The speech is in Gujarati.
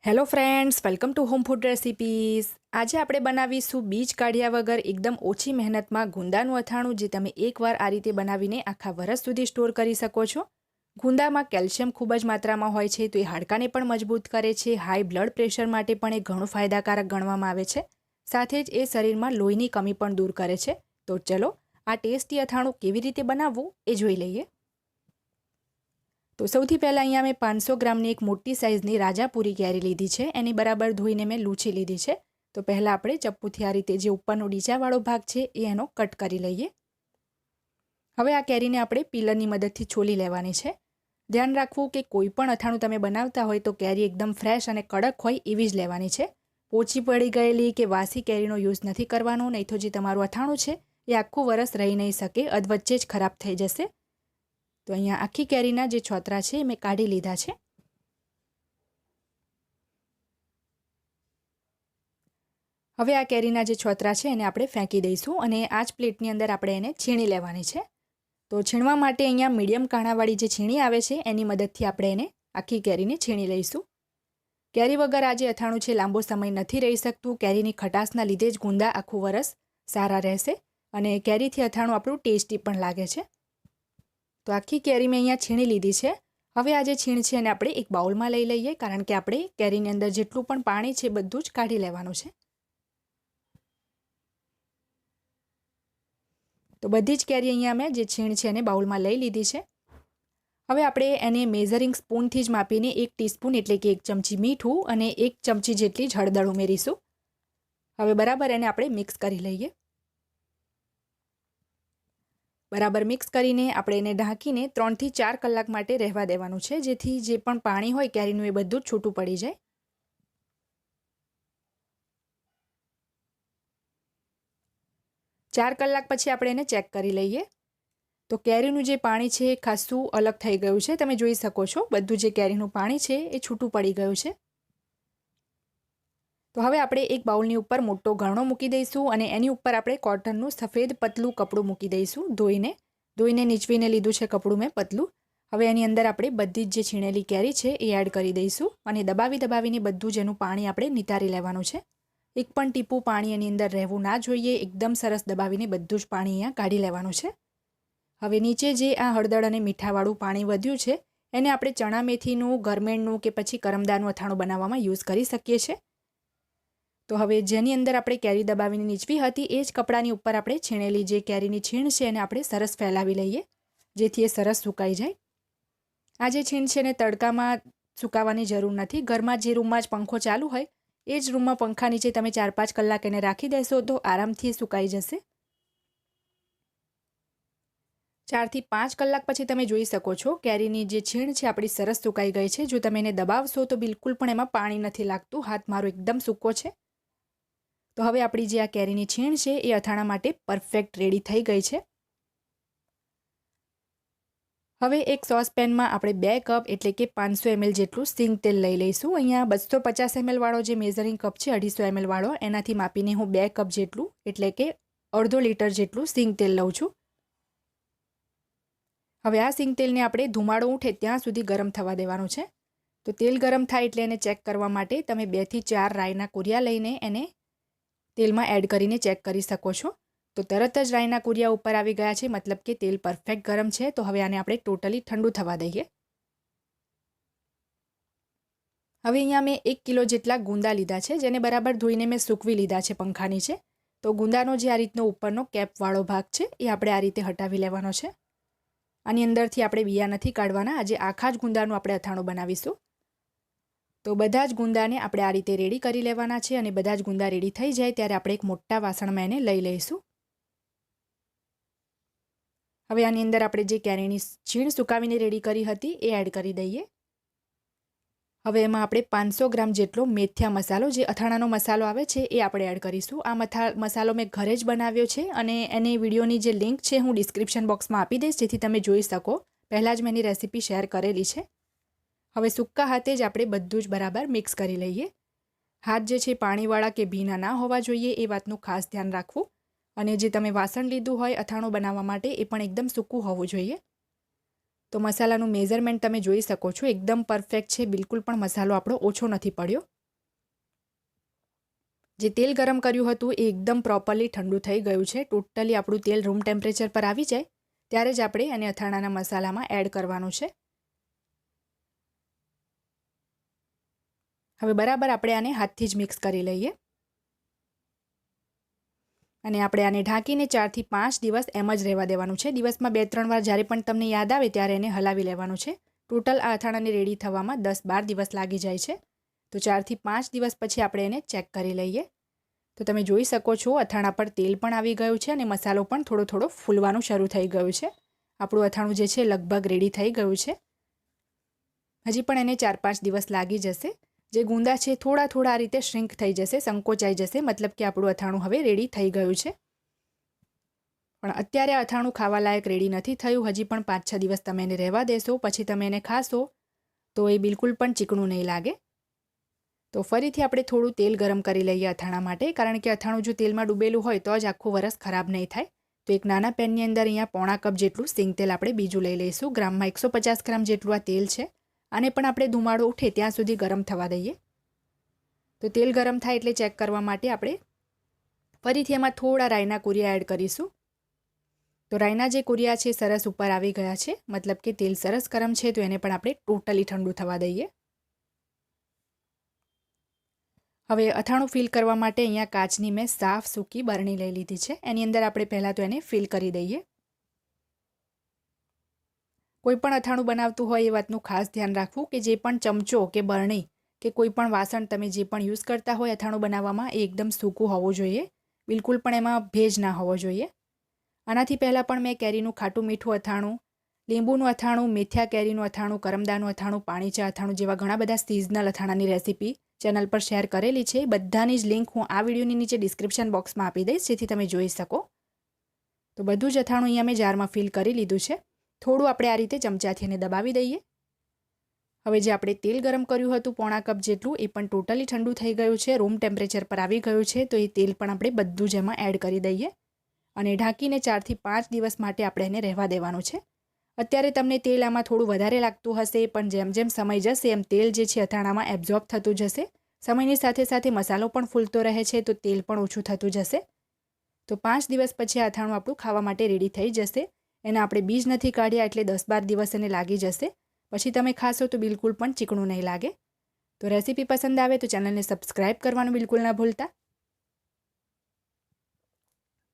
Hello friends, welcome to home food recipes. આજે આપણે બનાવીશું બીજ કાઢ્યા વગર એકદમ ઓછી મહેનતમાં ગુંદાનું અથાણું, જે તમે એકવાર આ રીતે બનાવીને આખા વરસ સુધી સ્ટોર કરી શકો છો. ગુંદામાં કેલ્શિયમ ખૂબ જ માત્રામાં હોય છે, તો એ હાડકાને પણ મજબૂત કરે છે. હાઈ બ્લડ પ્રેશર માટે પણ એ ઘણું ફાયદાકારક ગણવામાં આવે છે. સાથે જ એ શરીરમાં લોહીની કમી પણ દૂર કરે છે. તો ચલો આ ટેસ્ટી અથાણું કેવી રીતે બનાવવું એ જોઈ લઈએ. તો સૌથી પહેલાં અહીંયા મેં 500 ગ્રામની એક મોટી સાઇઝની રાજાપુરી કેરી લીધી છે. એની બરાબર ધોઈને મેં લૂછી લીધી છે. તો પહેલાં આપણે ચપ્પુથી આ રીતે જે ઉપરનો ડીચાવાળો ભાગ છે એ એનો કટ કરી લઈએ. હવે આ કેરીને આપણે પીલરની મદદથી છોલી લેવાની છે. ધ્યાન રાખવું કે કોઈ પણ અથાણું તમે બનાવતા હોય તો કેરી એકદમ ફ્રેશ અને કડક હોય એવી જ લેવાની છે. પોચી પડી ગયેલી કે વાસી કેરીનો યુઝ નથી કરવાનો, નહીં તો જે તમારું અથાણું છે એ આખું વરસ રહી નહીં શકે, અધવચ્ચે જ ખરાબ થઈ જશે. તો અહીંયા આખી કેરીના જે છોતરા છે એ મેં કાઢી લીધા છે. હવે આ કેરીના જે છોતરા છે એને આપણે ફેંકી દઈશું અને આ જ પ્લેટની અંદર આપણે એને છીણી લેવાની છે. તો છીણવા માટે અહીંયા મીડિયમ કાણાવાળી જે છીણી આવે છે એની મદદથી આપણે એને આખી કેરીને છીણી લઈશું. કેરી વગર આ જે અથાણું છે લાંબો સમય નથી રહી શકતું. કેરીની ખટાશના લીધે જ ગુંદા આખું વરસ સારા રહેશે અને કેરીથી અથાણું આપણું ટેસ્ટી પણ લાગે છે. તો આખી કેરી મેં અહીંયા છીણી લીધી છે. હવે આ જે છીણ છે એને આપણે એક બાઉલમાં લઈ લઈએ, કારણ કે આપણે કેરીની અંદર જેટલું પણ પાણી છે બધું જ કાઢી લેવાનું છે. તો બધી જ કેરી અહીંયા મેં જે છીણ છે એને બાઉલમાં લઈ લીધી છે. હવે આપણે એને મેઝરિંગ સ્પૂનથી જ માપીને 1 ટીસ્પૂન એટલે કે 1 ચમચી મીઠું અને 1 ચમચી જેટલી જ હળદર ઉમેરીશું. હવે બરાબર એને આપણે મિક્સ કરી લઈએ. બરાબર મિક્સ કરીને આપણે એને ઢાંકીને 3 થી 4 કલાક માટે રહેવા દેવાનું છે, જેથી જે પણ પાણી હોય કેરીનું એ બધું જ છૂટું પડી જાય. ચાર કલાક પછી આપણે એને ચેક કરી લઈએ. તો કેરીનું જે પાણી છે એ ખાસું અલગ થઈ ગયું છે. તમે જોઈ શકો છો બધું જે કેરીનું પાણી છે એ છૂટું પડી ગયું છે. તો હવે આપણે એક બાઉલની ઉપર મોટો ઘણો મૂકી દઈશું અને એની ઉપર આપણે કોટનનું સફેદ પતલું કપડું મૂકી દઈશું. ધોઈને નીચવીને લીધું છે કપડું મેં પતલું. હવે એની અંદર આપણે બધી જ જે છીણેલી કેરી છે એ એડ કરી દઈશું અને દબાવીને બધું જ એનું પાણી આપણે નિતારી લેવાનું છે. એક પણ ટીપું પાણી એની અંદર રહેવું ના જોઈએ. એકદમ સરસ દબાવીને બધું જ પાણી અહીંયા કાઢી લેવાનું છે. હવે નીચે જે આ હળદર અને મીઠાવાળું પાણી વધ્યું છે એને આપણે ચણા મેથીનું, ગરમેણનું કે પછી કરમદાનું અથાણું બનાવવામાં યુઝ કરી શકીએ છીએ. તો હવે જેની અંદર આપણે કેરી દબાવીને નીચવી હતી એ જ કપડાની ઉપર આપણે છીણેલી જે કેરીની છીણ છે એને આપણે સરસ ફેલાવી લઈએ, જેથી એ સરસ સુકાઈ જાય. આ જે છીણ છે એને તડકામાં સુકાવવાની જરૂર નથી. ઘરમાં જે રૂમમાં જ પંખો ચાલુ હોય એ જ રૂમમાં પંખા નીચે તમે 4-5 કલાક એને રાખી દેશો તો આરામથી સુકાઈ જશે. 4 થી 5 કલાક પછી તમે જોઈ શકો છો કેરીની જે છીણ છે આપણી સરસ સુકાઈ ગઈ છે. જો તમે એને દબાવશો તો બિલકુલ પણ એમાં પાણી નથી લાગતું. હાથ મારો એકદમ સૂકો છે. તો હવે આપણી જે આ કેરીની છીણ છે એ અથાણા માટે પરફેક્ટ રેડી થઈ ગઈ છે. હવે એક સોસપેનમાં આપણે 2 કપ એટલે કે 500 ml જેટલું સિંગ તેલ લઈ લઈશું. અહીંયા 250 ml વાળો જે મેઝરિંગ કપ છે 250 ml વાળો, એનાથી માપીને હું 2 કપ જેટલું એટલે કે અડધો લીટર જેટલું સિંગ તેલ લઉં છું. હવે આ સિંગ તેલને આપણે ધુમાડો ઉઠે ત્યાં સુધી ગરમ થવા દેવાનું છે. તો તેલ ગરમ થાય એટલે એને ચેક કરવા માટે તમે 2 થી 4 રાઈના કુરિયા લઈને એને તેલમાં એડ કરીને ચેક કરી શકો છો. તો તરત જ રાઈના કુરિયા ઉપર આવી ગયા છે, મતલબ કે તેલ પરફેક્ટ ગરમ છે. તો હવે આને આપણે ટોટલી ઠંડુ થવા દઈએ. હવે અહીંયા મેં 1 કિલો જેટલા ગુંદા લીધા છે, જેને બરાબર ધોઈને મેં સૂકવી લીધા છે પંખા નીચે. તો ગુંદાનો જે આ રીતનો ઉપરનો કેપવાળો ભાગ છે એ આપણે આ રીતે હટાવી લેવાનો છે. આની અંદરથી આપણે બિયા નથી કાઢવાના. આજે આખા જ ગુંદાનું આપણે અથાણું બનાવીશું. તો બધા જ ગુંદાને આપણે આ રીતે રેડી કરી લેવાના છે અને બધા જ ગુંદા રેડી થઈ જાય ત્યારે આપણે એક મોટા વાસણમાં એને લઈ લઈશું. હવે આની અંદર આપણે જે કેરીની છીણ સુકાવીને રેડી કરી હતી એ એડ કરી દઈએ. હવે એમાં આપણે 500 ગ્રામ જેટલો મેથિયા મસાલો, જે અથાણાનો મસાલો આવે છે એ આપણે એડ કરીશું. આ મસાલો મેં ઘરે જ બનાવ્યો છે અને એની વિડીયોની જે લિંક છે હું ડિસ્ક્રિપ્શન બોક્સમાં આપી દઈશ, જેથી તમે જોઈ શકો. પહેલાં જ મેં એની રેસીપી શેર કરેલી છે. હવે સૂકા હાથે જ આપણે બધું જ બરાબર મિક્સ કરી લઈએ. હાથ જે છે પાણીવાળા કે ભીના ના હોવા જોઈએ એ વાતનું ખાસ ધ્યાન રાખવું. અને જે તમે વાસણ લીધું હોય અથાણું બનાવવા માટે એ પણ એકદમ સૂકું હોવું જોઈએ. તો મસાલાનું મેઝરમેન્ટ તમે જોઈ શકો છો, એકદમ પરફેક્ટ છે, બિલકુલ પણ મસાલો આપણો ઓછો નથી પડ્યો. જે તેલ ગરમ કર્યું હતું એ એકદમ પ્રોપરલી ઠંડુ થઈ ગયું છે. ટોટલી આપણું તેલ રૂમ ટેમ્પરેચર પર આવી જાય ત્યારે જ આપણે એને અથાણાના મસાલામાં એડ કરવાનું છે. હવે બરાબર આપણે આને હાથથી જ મિક્સ કરી લઈએ અને આપણે આને ઢાંકીને 4 થી 5 દિવસ એમ જ રહેવા દેવાનું છે. દિવસમાં 2-3 વાર જ્યારે પણ તમને યાદ આવે ત્યારે એને હલાવી લેવાનું છે. ટોટલ આ અથાણાને રેડી થવામાં 10-12 દિવસ લાગી જાય છે. તો 4 થી 5 દિવસ પછી આપણે એને ચેક કરી લઈએ. તો તમે જોઈ શકો છો અથાણા પર તેલ પણ આવી ગયું છે અને મસાલો પણ થોડો થોડો ફૂલવાનું શરૂ થઈ ગયું છે. આપણું અથાણું જે છે લગભગ રેડી થઈ ગયું છે. હજી પણ એને 4-5 દિવસ લાગી જશે. જે ગુંદા છે થોડા થોડા આ રીતે શ્રિંક થઈ જશે, સંકોચાઈ જશે, મતલબ કે આપણું અથાણું હવે રેડી થઈ ગયું છે. પણ અત્યારે અથાણું ખાવા લાયક રેડી નથી થયું. હજી પણ 5-6 દિવસ તમે એને રહેવા દેશો, પછી તમે એને ખાશો તો એ બિલકુલ પણ ચીકણું નહીં લાગે. તો ફરીથી આપણે થોડું તેલ ગરમ કરી લઈએ અથાણા માટે, કારણ કે અથાણું જો તેલમાં ડૂબેલું હોય તો જ આખું વરસ ખરાબ નહીં થાય. તો એક નાના પેનની અંદર અહીંયા 1/4 કપ જેટલું સિંગ તેલ આપણે બીજું લઈ લઈશું. ગ્રામમાં 150 ગ્રામ જેટલું આ તેલ છે. આને પણ આપણે ધુમાડો ઉઠે ત્યાં સુધી ગરમ થવા દઈએ. તો તેલ ગરમ થાય એટલે ચેક કરવા માટે આપણે ફરીથી એમાં થોડા રાઈના કુરિયા એડ કરીશું. તો રાઈના જે કુરિયા છે સરસ ઉપર આવી ગયા છે, મતલબ કે તેલ સરસ ગરમ છે. તો એને પણ આપણે ટોટલી ઠંડુ થવા દઈએ. હવે અથાણું ફિલ કરવા માટે અહીંયા કાચની મેં સાફ સૂકી બરણી લઈ લીધી છે. એની અંદર આપણે પહેલાં તો એને ફિલ કરી દઈએ. કોઈ પણ અથાણું બનાવતું હોય એ વાતનું ખાસ ધ્યાન રાખવું કે જે પણ ચમચો કે બરણી કે કોઈ પણ વાસણ તમે જે પણ યુઝ કરતા હોય અથાણું બનાવવામાં એ એકદમ સૂકું હોવું જોઈએ. બિલકુલ પણ એમાં ભેજ ના હોવો જોઈએ. આનાથી પહેલાં પણ મેં કેરીનું ખાટું મીઠું અથાણું, લીંબુનું અથાણું, મેથિયા કેરીનું અથાણું, કરમદાનું અથાણું, પાણીચા અથાણું જેવા ઘણા બધા સિઝનલ અથાણાની રેસીપી ચેનલ પર શેર કરેલી છે. બધાની જ લિંક હું આ વિડીયોની નીચે ડિસ્ક્રિપ્શન બોક્સમાં આપી દઈશ, જેથી તમે જોઈ શકો. તો બધું જ અથાણું અહીંયા મેં જારમાં ફિલ કરી લીધું છે. થોડું આપણે આ રીતે ચમચાથી એને દબાવી દઈએ. હવે જે આપણે તેલ ગરમ કર્યું હતું 1/4 કપ જેટલું, એ પણ ટોટલી ઠંડુ થઈ ગયું છે, રૂમ ટેમ્પરેચર પર આવી ગયું છે. તો એ તેલ પણ આપણે બધું જ એમાં એડ કરી દઈએ અને ઢાંકીને 4 થી 5 દિવસ માટે આપણે એને રહેવા દેવાનું છે. અત્યારે તમને તેલ આમાં થોડું વધારે લાગતું હશે, પણ જેમ જેમ સમય જશે એમ તેલ જે છે અથાણામાં એબ્ઝોર્બ થતું જશે. સમયની સાથે સાથે મસાલો પણ ફૂલતો રહે છે, તો તેલ પણ ઓછું થતું જશે. તો 5 દિવસ પછી આ અથાણું આપણું ખાવા માટે રેડી થઈ જશે. એના આપણે બીજ નથી કાઢ્યા એટલે 10-12 દિવસ એને લાગી જશે. પછી તમે ખાશો તો બિલકુલ પણ ચીકણું નહીં લાગે. તો રેસીપી પસંદ આવે તો ચેનલને સબસ્ક્રાઈબ કરવાનું બિલકુલ ના ભૂલતા.